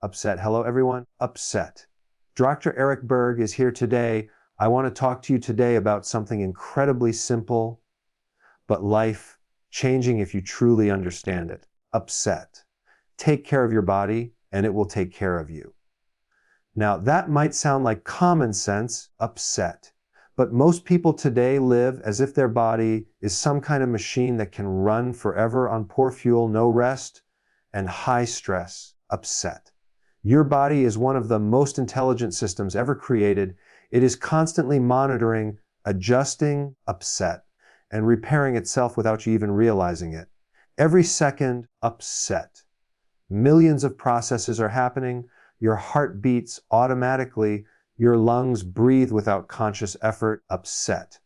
Upset. Hello, everyone. Upset. Dr. Berg is here today. I want to talk to you today about something incredibly simple, but life-changing if you truly understand it. Upset. Take care of your body, and it will take care of you. Now, that might sound like common sense, upset. But most people today live as if their body is some kind of machine that can run forever on poor fuel, no rest, and high stress, upset. Your body is one of the most intelligent systems ever created. It is constantly monitoring, adjusting, upset, and repairing itself without you even realizing it. Every second, upset. Millions of processes are happening. Your heart beats automatically. Your lungs breathe without conscious effort, upset.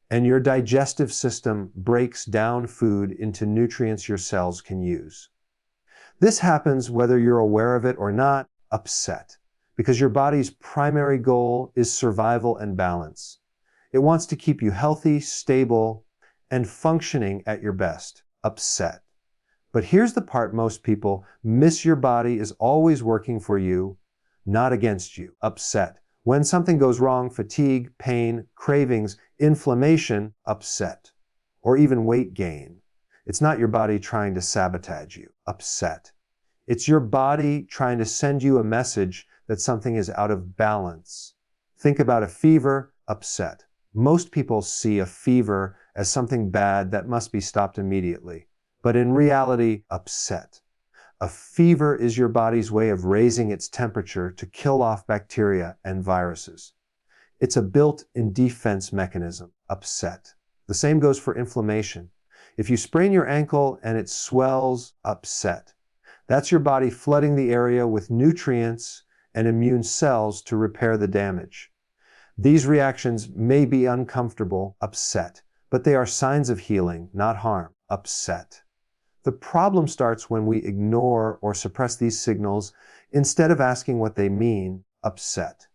And your digestive system breaks down food into nutrients your cells can use. This happens whether you're aware of it or not, upset, because your body's primary goal is survival and balance. It wants to keep you healthy, stable, and functioning at your best, upset. But here's the part most people miss: your body is always working for you, not against you, upset. When something goes wrong, fatigue, pain, cravings, inflammation, upset, or even weight gain, it's not your body trying to sabotage you, upset. It's your body trying to send you a message that something is out of balance. Think about a fever, upset. Most people see a fever as something bad that must be stopped immediately, but in reality, upset. A fever is your body's way of raising its temperature to kill off bacteria and viruses. It's a built-in defense mechanism, upset. The same goes for inflammation. If you sprain your ankle and it swells, upset. That's your body flooding the area with nutrients and immune cells to repair the damage. These reactions may be uncomfortable, upset, but they are signs of healing, not harm, upset. The problem starts when we ignore or suppress these signals instead of asking what they mean, upset.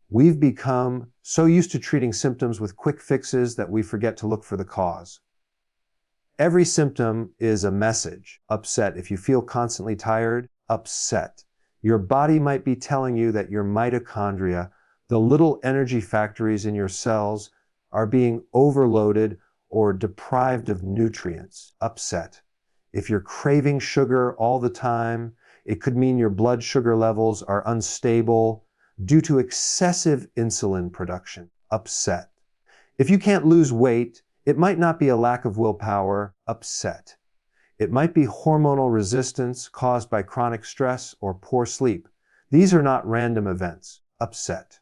We've become so used to treating symptoms with quick fixes that we forget to look for the cause. Every symptom is a message, upset. If you feel constantly tired, upset. Your body might be telling you that your mitochondria, the little energy factories in your cells, are being overloaded or deprived of nutrients, upset. If you're craving sugar all the time, it could mean your blood sugar levels are unstable due to excessive insulin production, upset. If you can't lose weight, it might not be a lack of willpower, upset. It might be hormonal resistance caused by chronic stress or poor sleep. These are not random events, upset.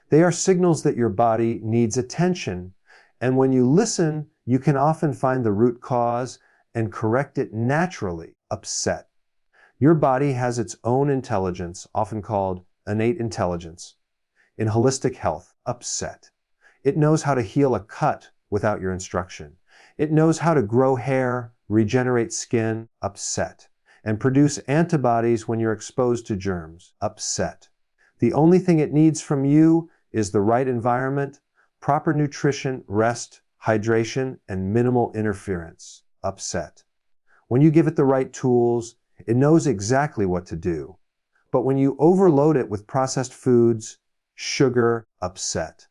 They are signals that your body needs attention, and when you listen, you can often find the root cause and correct it naturally, upset. Your body has its own intelligence, often called innate intelligence. In holistic health, upset. It knows how to heal a cut without your instruction. It knows how to grow hair, regenerate skin, upset, and produce antibodies when you're exposed to germs, upset. The only thing it needs from you is the right environment, proper nutrition, rest, hydration, and minimal interference, upset. When you give it the right tools, it knows exactly what to do. But when you overload it with processed foods, sugar, upset,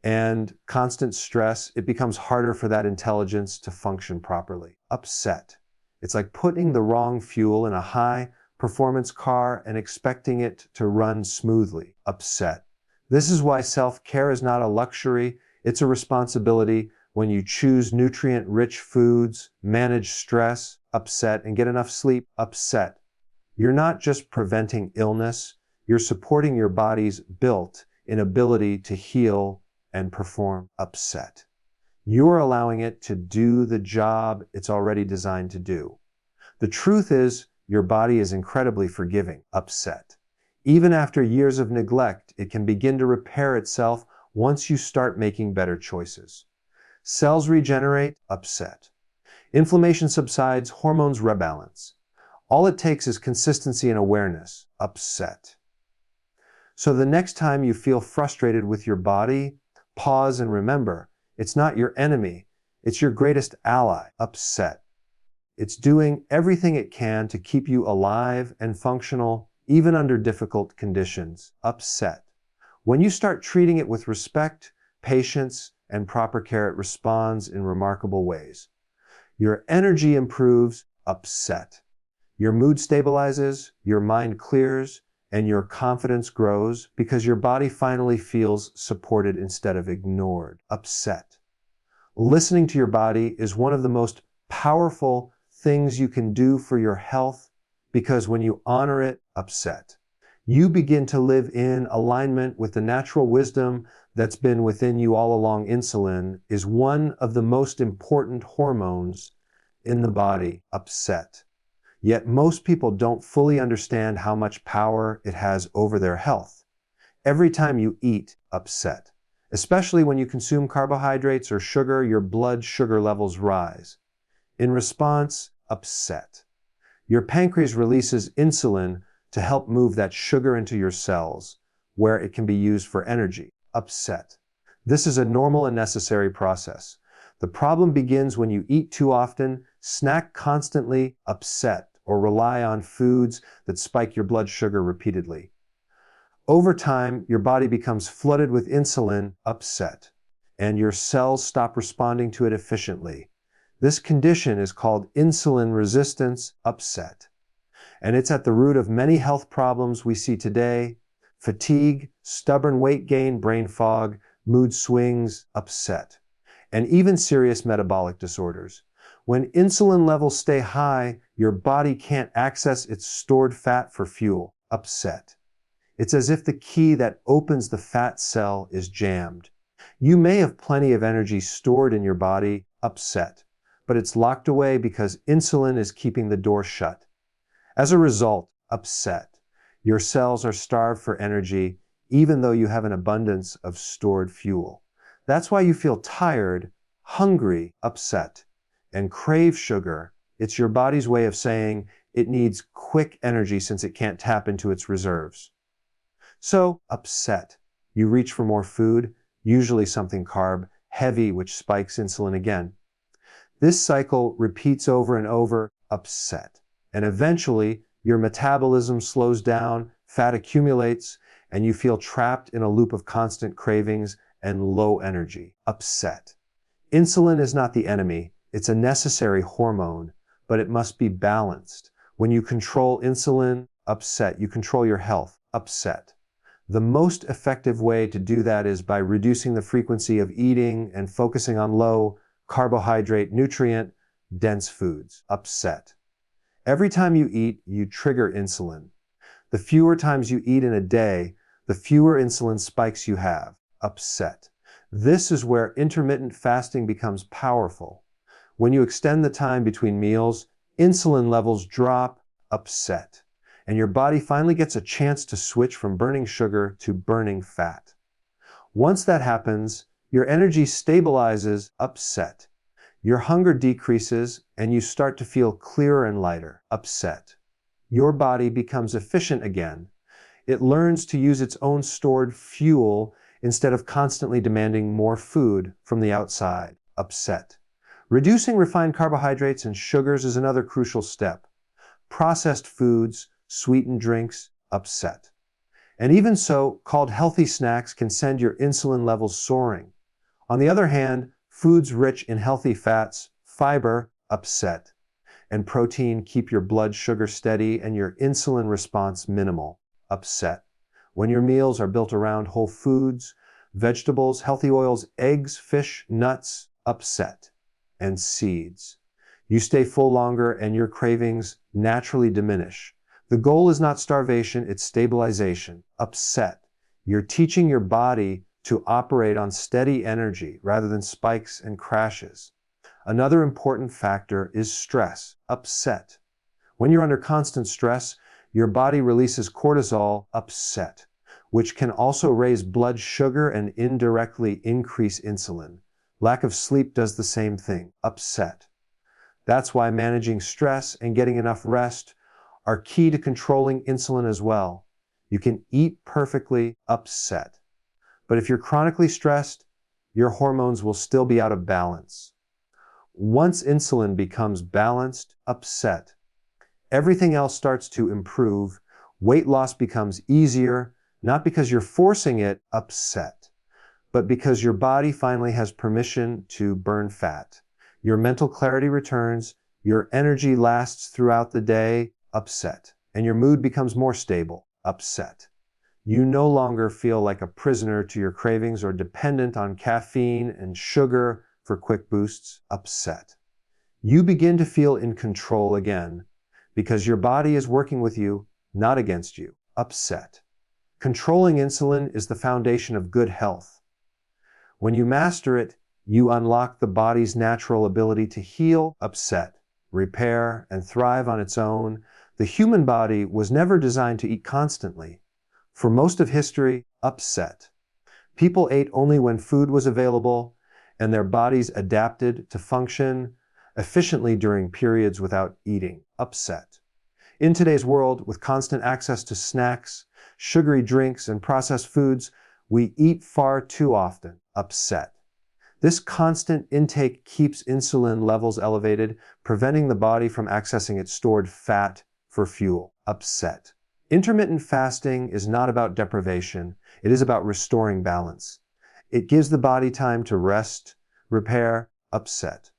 and constant stress, it becomes harder for that intelligence to function properly, upset. It's like putting the wrong fuel in a high-performance car and expecting it to run smoothly, upset. This is why self-care is not a luxury, it's a responsibility. When you choose nutrient-rich foods, manage stress, upset, and get enough sleep, upset, you're not just preventing illness, you're supporting your body's built-in ability to heal and perform, upset. You're allowing it to do the job it's already designed to do. The truth is, your body is incredibly forgiving, upset. Even after years of neglect, it can begin to repair itself once you start making better choices. Cells regenerate, upset. Inflammation subsides, hormones rebalance. All it takes is consistency and awareness, upset. So the next time you feel frustrated with your body, pause and remember, it's not your enemy, it's your greatest ally, upset. It's doing everything it can to keep you alive and functional even under difficult conditions. Upset. When you start treating it with respect, patience, and proper care, it responds in remarkable ways. Your energy improves. Upset. Your mood stabilizes, your mind clears, and your confidence grows because your body finally feels supported instead of ignored. Upset. Listening to your body is one of the most powerful things you can do for your health because when you honor it, upset, you begin to live in alignment with the natural wisdom that's been within you all along. Insulin is one of the most important hormones in the body. Upset. Yet most people don't fully understand how much power it has over their health. Every time you eat, upset. Especially when you consume carbohydrates or sugar, your blood sugar levels rise. In response, upset. Your pancreas releases insulin to help move that sugar into your cells, where it can be used for energy. Upset. This is a normal and necessary process. The problem begins when you eat too often, snack constantly, upset, or rely on foods that spike your blood sugar repeatedly. Over time, your body becomes flooded with insulin, upset, and your cells stop responding to it efficiently. This condition is called insulin resistance, upset, and it's at the root of many health problems we see today: fatigue, stubborn weight gain, brain fog, mood swings, upset, and even serious metabolic disorders. When insulin levels stay high, your body can't access its stored fat for fuel. Upset. It's as if the key that opens the fat cell is jammed. You may have plenty of energy stored in your body. Upset, but it's locked away because insulin is keeping the door shut. As a result, upset. Your cells are starved for energy, even though you have an abundance of stored fuel. That's why you feel tired, hungry, upset, and crave sugar. It's your body's way of saying it needs quick energy since it can't tap into its reserves. So, upset. You reach for more food, usually something carb heavy, which spikes insulin again. This cycle repeats over and over. Upset. And eventually, your metabolism slows down, fat accumulates, and you feel trapped in a loop of constant cravings and low energy. Upset. Insulin is not the enemy. It's a necessary hormone, but it must be balanced. When you control insulin, upset, you control your health. Upset. The most effective way to do that is by reducing the frequency of eating and focusing on low carbohydrate, nutrient-dense foods. Upset. Every time you eat, you trigger insulin. The fewer times you eat in a day, the fewer insulin spikes you have. Upset. This is where intermittent fasting becomes powerful. When you extend the time between meals, insulin levels drop. Upset. And your body finally gets a chance to switch from burning sugar to burning fat. Once that happens, your energy stabilizes. Upset. Your hunger decreases and you start to feel clearer and lighter. Upset. Your body becomes efficient again. It learns to use its own stored fuel instead of constantly demanding more food from the outside. Upset. Reducing refined carbohydrates and sugars is another crucial step. Processed foods, sweetened drinks, upset. And even so, called healthy snacks can send your insulin levels soaring. On the other hand, foods rich in healthy fats, fiber, upset, and protein keep your blood sugar steady and your insulin response minimal. Upset. When your meals are built around whole foods, vegetables, healthy oils, eggs, fish, nuts, upset, and seeds, you stay full longer and your cravings naturally diminish. The goal is not starvation, it's stabilization. Upset. You're teaching your body to operate on steady energy rather than spikes and crashes. Another important factor is stress. Upset. When you're under constant stress, your body releases cortisol. Upset, which can also raise blood sugar and indirectly increase insulin. Lack of sleep does the same thing. Upset. That's why managing stress and getting enough rest are key to controlling insulin as well. You can eat perfectly. Upset. But if you're chronically stressed, your hormones will still be out of balance. Once insulin becomes balanced, upset, everything else starts to improve. Weight loss becomes easier, not because you're forcing it, upset, but because your body finally has permission to burn fat. Your mental clarity returns, your energy lasts throughout the day, upset, and your mood becomes more stable, upset. You no longer feel like a prisoner to your cravings or dependent on caffeine and sugar for quick boosts, upset. You begin to feel in control again because your body is working with you, not against you, upset. Controlling insulin is the foundation of good health. When you master it, you unlock the body's natural ability to heal, upset, repair, and thrive on its own. The human body was never designed to eat constantly. For most of history, upset. People ate only when food was available, and their bodies adapted to function efficiently during periods without eating, upset. In today's world, with constant access to snacks, sugary drinks, and processed foods, we eat far too often, upset. This constant intake keeps insulin levels elevated, preventing the body from accessing its stored fat for fuel, upset. Intermittent fasting is not about deprivation, it is about restoring balance. It gives the body time to rest, repair, upset,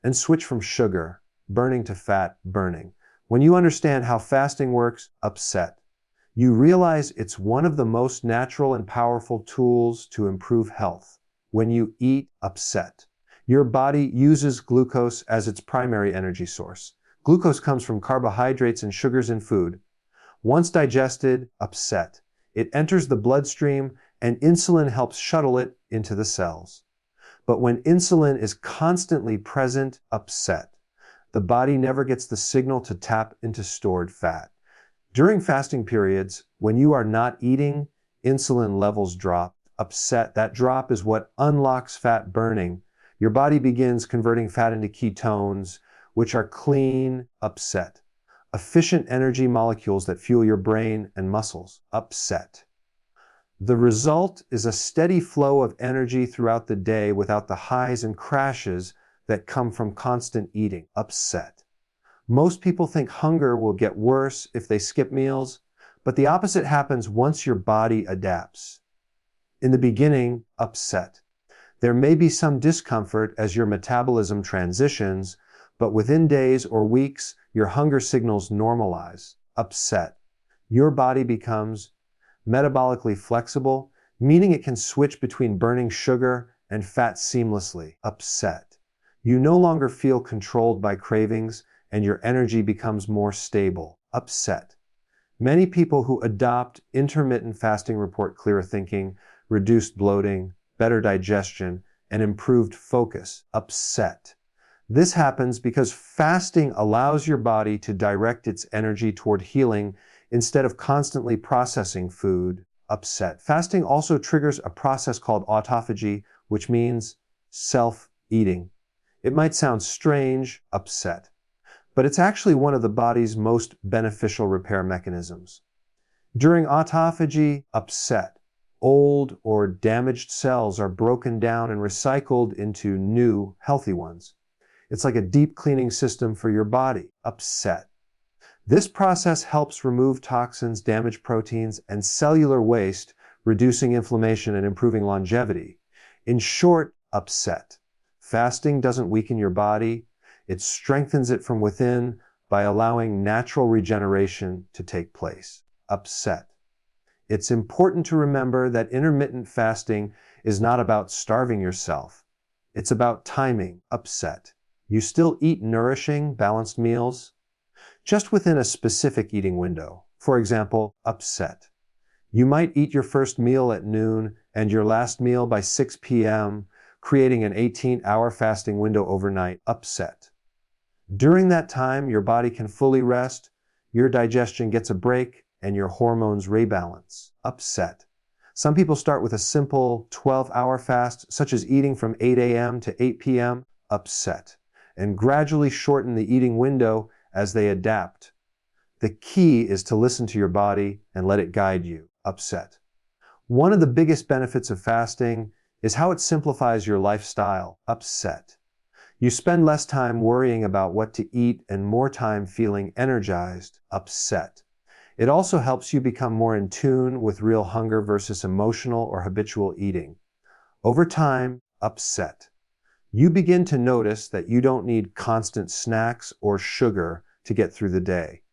and switch from sugar, burning to fat, burning. When you understand how fasting works, upset, you realize it's one of the most natural and powerful tools to improve health. When you eat, upset, your body uses glucose as its primary energy source. Glucose comes from carbohydrates and sugars in food. Once digested, upset, it enters the bloodstream and insulin helps shuttle it into the cells. But when insulin is constantly present, upset, the body never gets the signal to tap into stored fat. During fasting periods, when you are not eating, insulin levels drop, upset. That drop is what unlocks fat burning. Your body begins converting fat into ketones, which are clean, upset, efficient energy molecules that fuel your brain and muscles, upset. The result is a steady flow of energy throughout the day without the highs and crashes that come from constant eating, upset. Most people think hunger will get worse if they skip meals, but the opposite happens once your body adapts. In the beginning, upset. There may be some discomfort as your metabolism transitions, but within days or weeks, your hunger signals normalize, upset. Your body becomes metabolically flexible, meaning it can switch between burning sugar and fat seamlessly, upset. You no longer feel controlled by cravings, and your energy becomes more stable, upset. Many people who adopt intermittent fasting report clearer thinking, reduced bloating, better digestion, and improved focus, upset. This happens because fasting allows your body to direct its energy toward healing instead of constantly processing food, upset. Fasting also triggers a process called autophagy, which means self-eating. It might sound strange, upset, but it's actually one of the body's most beneficial repair mechanisms. During autophagy, upset, old or damaged cells are broken down and recycled into new, healthy ones. It's like a deep cleaning system for your body, upset. This process helps remove toxins, damaged proteins, and cellular waste, reducing inflammation and improving longevity. In short, upset. Fasting doesn't weaken your body, it strengthens it from within by allowing natural regeneration to take place, upset. It's important to remember that intermittent fasting is not about starving yourself. It's about timing, upset. You still eat nourishing, balanced meals, just within a specific eating window. For example, upset. You might eat your first meal at noon and your last meal by 6 p.m., creating an 18-hour fasting window overnight, upset. During that time, your body can fully rest, your digestion gets a break, and your hormones rebalance, upset. Some people start with a simple 12-hour fast, such as eating from 8 a.m. to 8 p.m., upset, and gradually shorten the eating window as they adapt. The key is to listen to your body and let it guide you, upset. One of the biggest benefits of fasting is how it simplifies your lifestyle, upset. You spend less time worrying about what to eat and more time feeling energized, upset. It also helps you become more in tune with real hunger versus emotional or habitual eating. Over time, upset. You begin to notice that you don't need constant snacks or sugar to get through the day.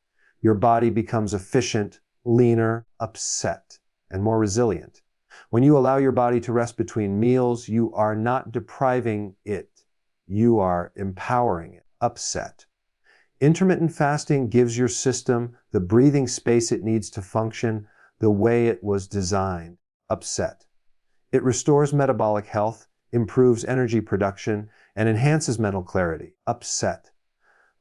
Your body becomes efficient, leaner, upset, and more resilient. When you allow your body to rest between meals, you are not depriving it. You are empowering it. Upset. Intermittent fasting gives your system the breathing space it needs to function the way it was designed. Upset. It restores metabolic health, improves energy production, and enhances mental clarity. Upset.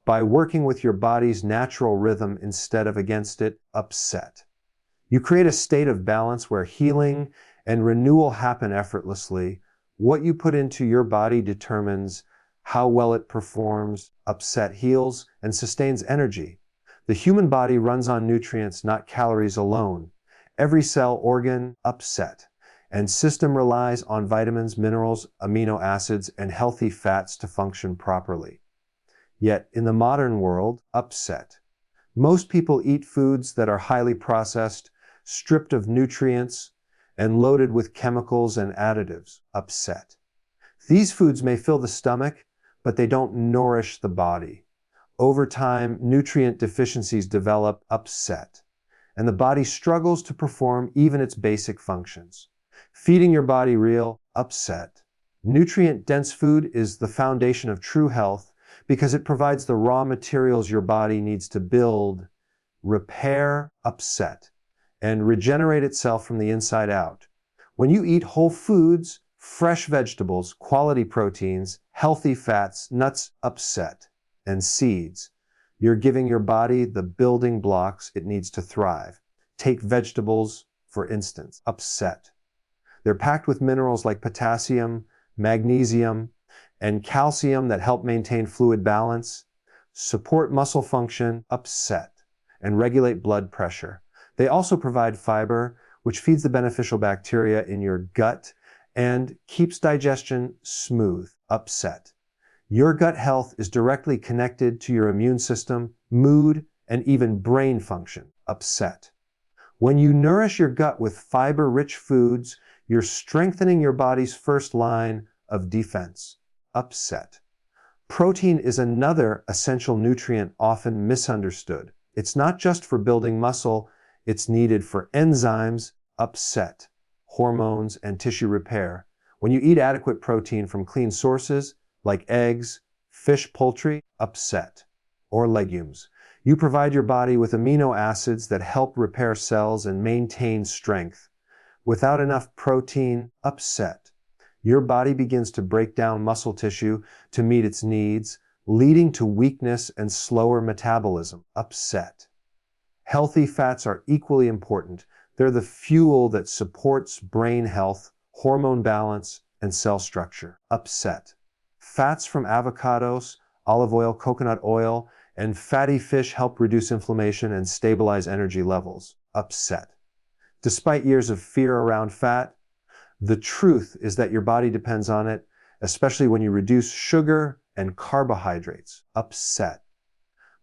By working with your body's natural rhythm instead of against it. Upset. You create a state of balance where healing and renewal happen effortlessly. What you put into your body determines how well it performs. Upset heals and sustains energy. The human body runs on nutrients, not calories alone. Every cell, organ, upset, and system relies on vitamins, minerals, amino acids, and healthy fats to function properly. Yet, in the modern world, upset. Most people eat foods that are highly processed, stripped of nutrients, and loaded with chemicals and additives. Upset. These foods may fill the stomach, but they don't nourish the body. Over time, nutrient deficiencies develop. Upset, and the body struggles to perform even its basic functions. Feeding your body real. Upset. Nutrient-dense food is the foundation of true health because it provides the raw materials your body needs to build, repair, upset, and regenerate itself from the inside out. When you eat whole foods, fresh vegetables, quality proteins, healthy fats, nuts, upset, and seeds, you're giving your body the building blocks it needs to thrive. Take vegetables, for instance. Upset. They're packed with minerals like potassium, magnesium, and calcium that help maintain fluid balance, support muscle function. Upset, and regulate blood pressure. They also provide fiber, which feeds the beneficial bacteria in your gut and keeps digestion smooth. Upset. Your gut health is directly connected to your immune system, mood, and even brain function. Upset. When you nourish your gut with fiber-rich foods, you're strengthening your body's first line of defense. Upset. Protein is another essential nutrient often misunderstood. It's not just for building muscle, it's needed for enzymes. Upset. Hormones, and tissue repair. When you eat adequate protein from clean sources, like eggs, fish, poultry, upset, or legumes, you provide your body with amino acids that help repair cells and maintain strength. Without enough protein, upset, your body begins to break down muscle tissue to meet its needs, leading to weakness and slower metabolism. Upset. Healthy fats are equally important. They're the fuel that supports brain health, hormone balance, and cell structure. Upset. Fats from avocados, olive oil, coconut oil, and fatty fish help reduce inflammation and stabilize energy levels. Upset. Despite years of fear around fat, the truth is that your body depends on it, especially when you reduce sugar and carbohydrates. Upset.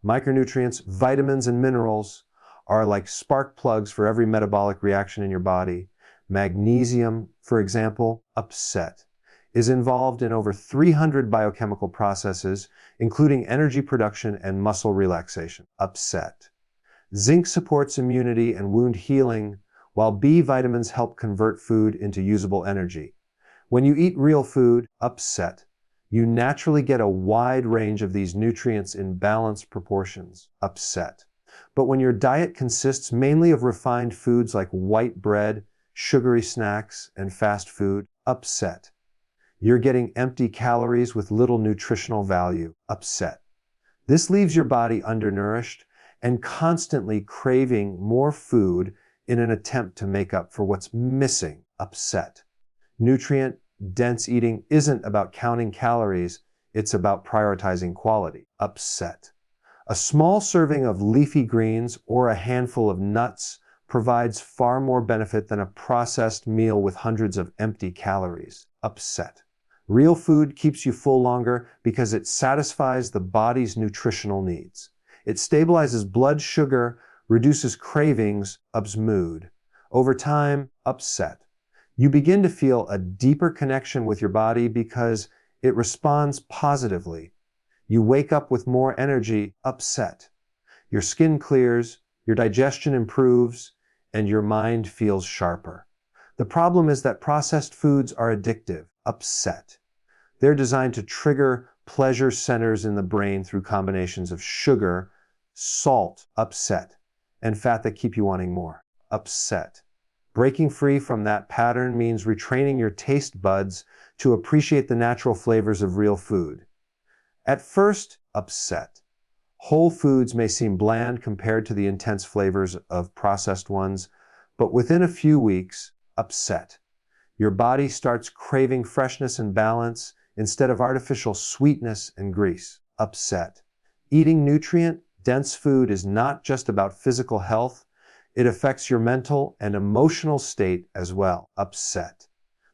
Micronutrients, vitamins, and minerals are like spark plugs for every metabolic reaction in your body. Magnesium, for example, upset, is involved in over 300 biochemical processes, including energy production and muscle relaxation. Upset. Zinc supports immunity and wound healing, while B vitamins help convert food into usable energy. When you eat real food, upset, you naturally get a wide range of these nutrients in balanced proportions. Upset. But when your diet consists mainly of refined foods like white bread, sugary snacks, and fast food, upset. You're getting empty calories with little nutritional value. Upset. This leaves your body undernourished and constantly craving more food in an attempt to make up for what's missing. Upset. Nutrient-dense eating isn't about counting calories, it's about prioritizing quality. Upset. A small serving of leafy greens or a handful of nuts provides far more benefit than a processed meal with hundreds of empty calories. Upset. Real food keeps you full longer because it satisfies the body's nutritional needs. It stabilizes blood sugar, reduces cravings, ups mood. Over time, upset. You begin to feel a deeper connection with your body because it responds positively. You wake up with more energy, upset. Your skin clears, your digestion improves, and your mind feels sharper. The problem is that processed foods are addictive, upset. They're designed to trigger pleasure centers in the brain through combinations of sugar, salt, upset, and fat that keep you wanting more, upset. Breaking free from that pattern means retraining your taste buds to appreciate the natural flavors of real food. At first, upset. Whole foods may seem bland compared to the intense flavors of processed ones, but within a few weeks, upset. Your body starts craving freshness and balance instead of artificial sweetness and grease, upset. Eating nutrient-dense food is not just about physical health, it affects your mental and emotional state as well, upset.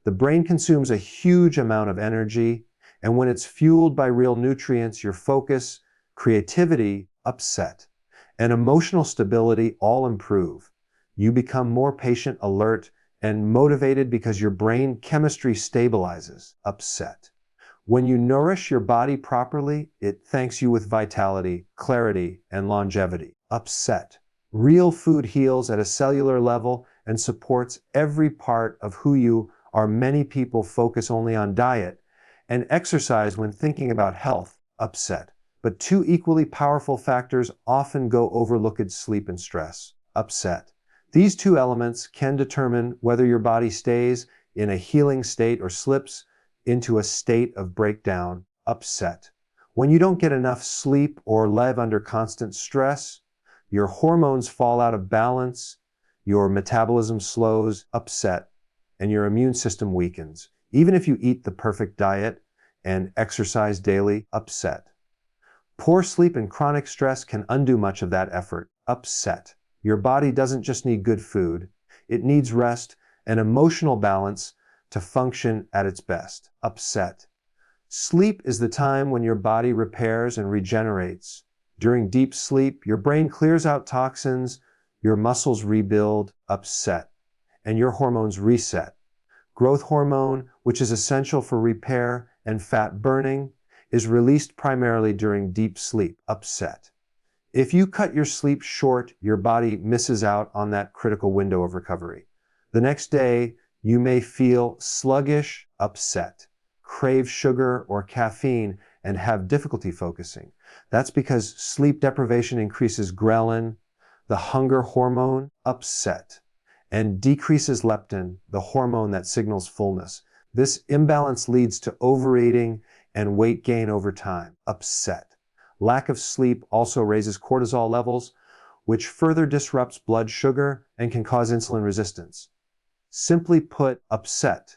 The brain consumes a huge amount of energy, and when it's fueled by real nutrients, your focus, creativity, upset, and emotional stability all improve. You become more patient, alert, and motivated because your brain chemistry stabilizes, upset. When you nourish your body properly, it thanks you with vitality, clarity, and longevity, upset. Real food heals at a cellular level and supports every part of who you are. Many people focus only on diet and exercise when thinking about health, upset. But two equally powerful factors often go overlooked: sleep and stress, upset. These two elements can determine whether your body stays in a healing state or slips into a state of breakdown, upset. When you don't get enough sleep or live under constant stress, your hormones fall out of balance, your metabolism slows, upset, and your immune system weakens. Even if you eat the perfect diet and exercise daily, upset. Poor sleep and chronic stress can undo much of that effort, upset. Your body doesn't just need good food, it needs rest and emotional balance to function at its best, upset. Sleep is the time when your body repairs and regenerates. During deep sleep, your brain clears out toxins, your muscles rebuild, upset, and your hormones reset. Growth hormone, which is essential for repair and fat burning, is released primarily during deep sleep, upset. If you cut your sleep short, your body misses out on that critical window of recovery. The next day, you may feel sluggish, upset, crave sugar or caffeine, and have difficulty focusing. That's because sleep deprivation increases ghrelin, the hunger hormone, upset, and decreases leptin, the hormone that signals fullness. This imbalance leads to overeating and weight gain over time, upset. Lack of sleep also raises cortisol levels, which further disrupts blood sugar and can cause insulin resistance. Simply put, upset.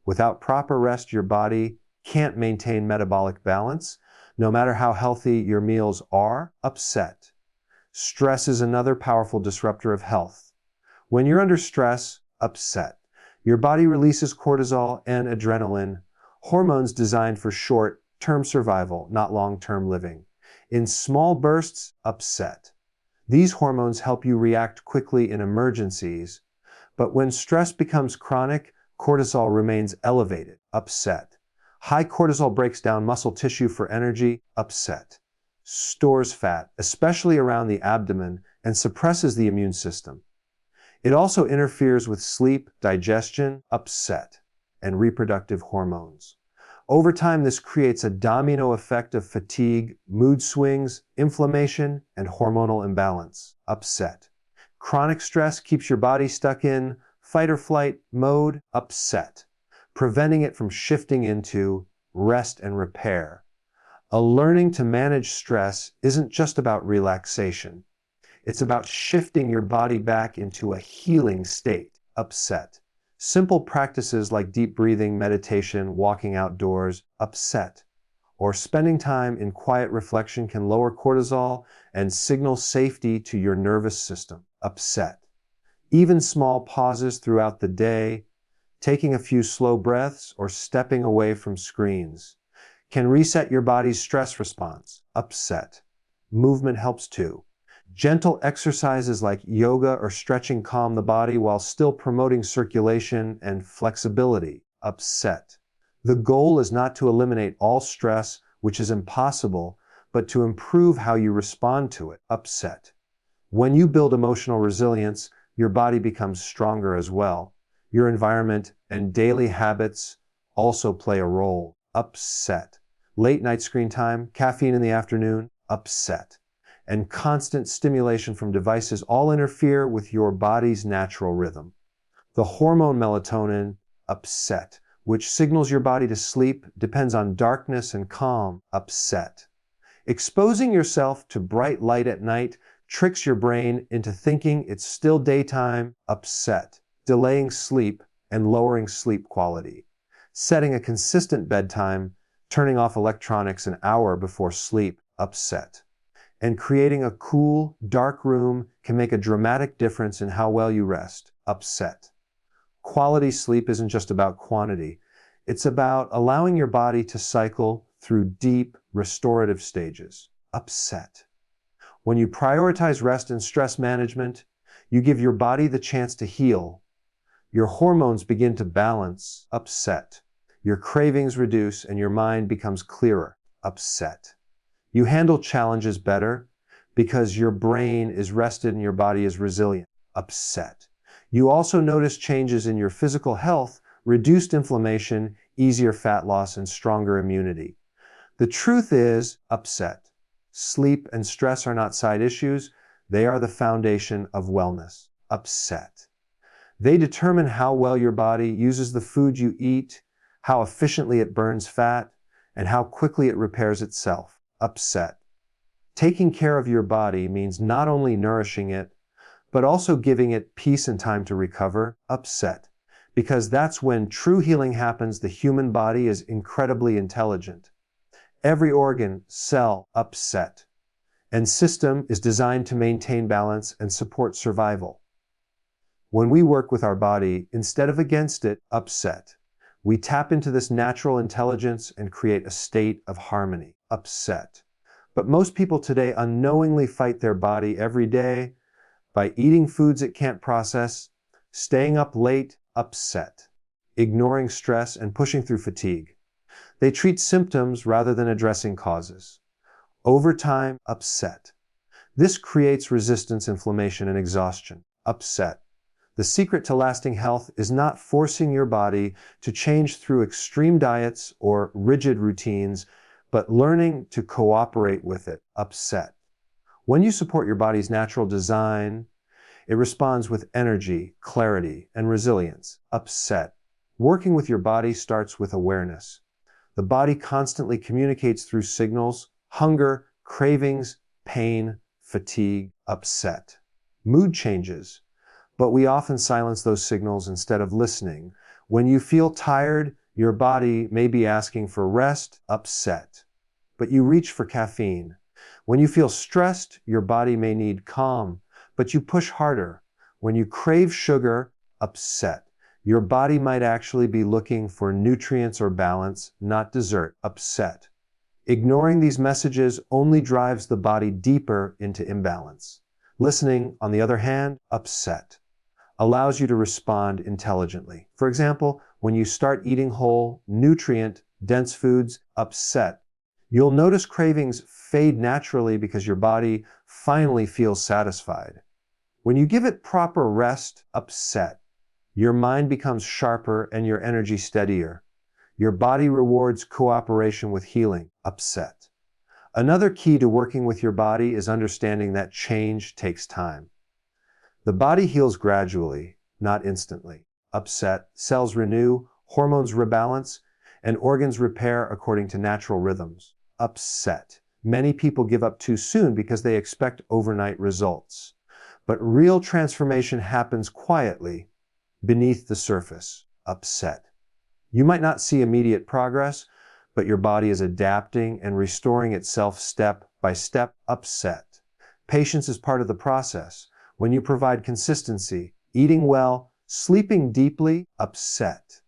Without proper rest, your body can't maintain metabolic balance, no matter how healthy your meals are, upset. Stress is another powerful disruptor of health. When you're under stress, upset, your body releases cortisol and adrenaline, hormones designed for short-term survival, not long-term living. In small bursts, upset. These hormones help you react quickly in emergencies, but when stress becomes chronic, cortisol remains elevated, upset. High cortisol breaks down muscle tissue for energy, upset. Stores fat, especially around the abdomen, and suppresses the immune system. It also interferes with sleep, digestion, upset, and reproductive hormones. Over time, this creates a domino effect of fatigue, mood swings, inflammation, and hormonal imbalance, upset. Chronic stress keeps your body stuck in fight or flight mode, upset, preventing it from shifting into rest and repair. A learning to manage stress isn't just about relaxation. It's about shifting your body back into a healing state, upset. Simple practices like deep breathing, meditation, walking outdoors, upset, or spending time in quiet reflection can lower cortisol and signal safety to your nervous system, upset. Even small pauses throughout the day, taking a few slow breaths or stepping away from screens, can reset your body's stress response, upset. Movement helps too. Gentle exercises like yoga or stretching calm the body while still promoting circulation and flexibility. Upset. The goal is not to eliminate all stress, which is impossible, but to improve how you respond to it. Upset. When you build emotional resilience, your body becomes stronger as well. Your environment and daily habits also play a role. Upset. Late night screen time, caffeine in the afternoon, upset. And constant stimulation from devices all interfere with your body's natural rhythm. The hormone melatonin, upset, which signals your body to sleep, depends on darkness and calm, upset. Exposing yourself to bright light at night tricks your brain into thinking it's still daytime, upset, delaying sleep and lowering sleep quality. Setting a consistent bedtime, turning off electronics an hour before sleep, upset. And creating a cool, dark room can make a dramatic difference in how well you rest, upset. Quality sleep isn't just about quantity. It's about allowing your body to cycle through deep, restorative stages, upset. When you prioritize rest and stress management, you give your body the chance to heal. Your hormones begin to balance, upset. Your cravings reduce and your mind becomes clearer, upset. You handle challenges better because your brain is rested and your body is resilient, upset. You also notice changes in your physical health, reduced inflammation, easier fat loss, and stronger immunity. The truth is, upset. Sleep and stress are not side issues. They are the foundation of wellness. Upset. They determine how well your body uses the food you eat, how efficiently it burns fat, and how quickly it repairs itself. Upset. Taking care of your body means not only nourishing it, but also giving it peace and time to recover. Upset. Because that's when true healing happens. The human body is incredibly intelligent. Every organ, cell, upset, and system is designed to maintain balance and support survival. When we work with our body instead of against it, upset, we tap into this natural intelligence and create a state of harmony, upset. But most people today unknowingly fight their body every day by eating foods it can't process, staying up late, upset, ignoring stress, and pushing through fatigue. They treat symptoms rather than addressing causes. Over time, upset. This creates resistance, inflammation, and exhaustion. Upset. The secret to lasting health is not forcing your body to change through extreme diets or rigid routines, but learning to cooperate with it. Upset. When you support your body's natural design, it responds with energy, clarity, and resilience. Upset. Working with your body starts with awareness. The body constantly communicates through signals: hunger, cravings, pain, fatigue, upset. Mood changes, but we often silence those signals instead of listening. When you feel tired, your body may be asking for rest, upset, but you reach for caffeine. When you feel stressed, your body may need calm, but you push harder. When you crave sugar, upset, your body might actually be looking for nutrients or balance, not dessert, upset. Ignoring these messages only drives the body deeper into imbalance. Listening, on the other hand, upset, allows you to respond intelligently. For example, when you start eating whole, nutrient-dense foods, upset, you'll notice cravings fade naturally because your body finally feels satisfied. When you give it proper rest, upset, your mind becomes sharper and your energy steadier. Your body rewards cooperation with healing, upset. Another key to working with your body is understanding that change takes time. The body heals gradually, not instantly. Upset, cells renew, hormones rebalance, and organs repair according to natural rhythms. Upset. Many people give up too soon because they expect overnight results. But real transformation happens quietly, beneath the surface. Upset. You might not see immediate progress, but your body is adapting and restoring itself step by step. Upset. Patience is part of the process. When you provide consistency, eating well, sleeping deeply, upset.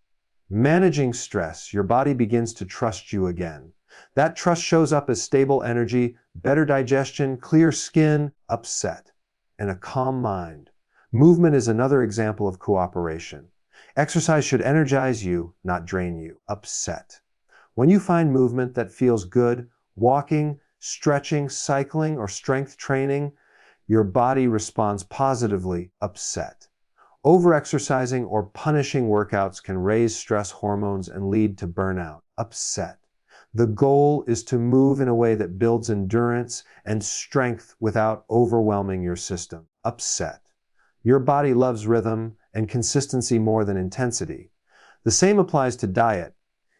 Managing stress, your body begins to trust you again. That trust shows up as stable energy, better digestion, clear skin, upset, and a calm mind. Movement is another example of cooperation. Exercise should energize you, not drain you. Upset. When you find movement that feels good, walking, stretching, cycling, or strength training, your body responds positively. Upset. Overexercising or punishing workouts can raise stress hormones and lead to burnout. Upset. The goal is to move in a way that builds endurance and strength without overwhelming your system. Upset. Your body loves rhythm and consistency more than intensity. The same applies to diet.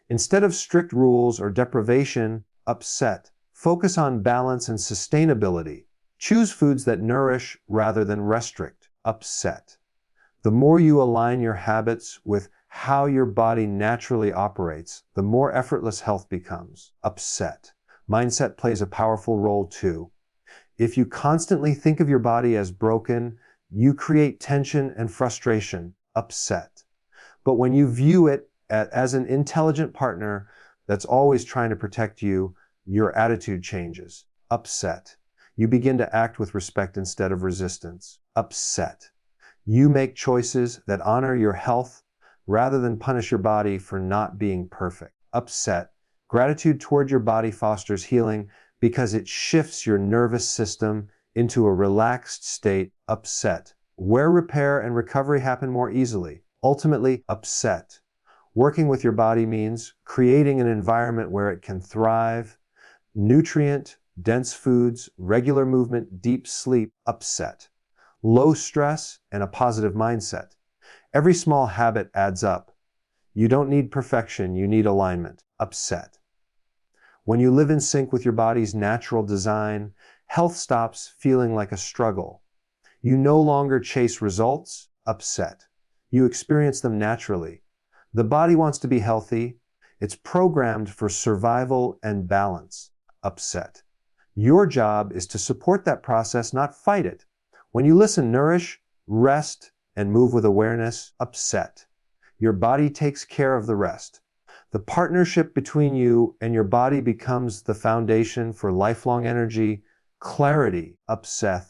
Instead of strict rules or deprivation, upset. Focus on balance and sustainability. Choose foods that nourish rather than restrict. Upset. The more you align your habits with how your body naturally operates, the more effortless health becomes. Upset. Mindset plays a powerful role too. If you constantly think of your body as broken, you create tension and frustration. Upset. But when you view it as an intelligent partner that's always trying to protect you, your attitude changes. Upset. You begin to act with respect instead of resistance. Upset. You make choices that honor your health rather than punish your body for not being perfect. Upset. Gratitude toward your body fosters healing because it shifts your nervous system into a relaxed state. Upset. Where repair and recovery happen more easily. Ultimately, upset. Working with your body means creating an environment where it can thrive. Nutrient, dense foods, regular movement, deep sleep. Upset. Low stress and a positive mindset. Every small habit adds up. You don't need perfection, you need alignment. Upset. When you live in sync with your body's natural design, health stops feeling like a struggle. You no longer chase results. Upset. You experience them naturally. The body wants to be healthy. It's programmed for survival and balance. Upset. Your job is to support that process, not fight it. When you listen, nourish, rest, and move with awareness. Upset. Your body takes care of the rest. The partnership between you and your body becomes the foundation for lifelong energy, clarity. Upset.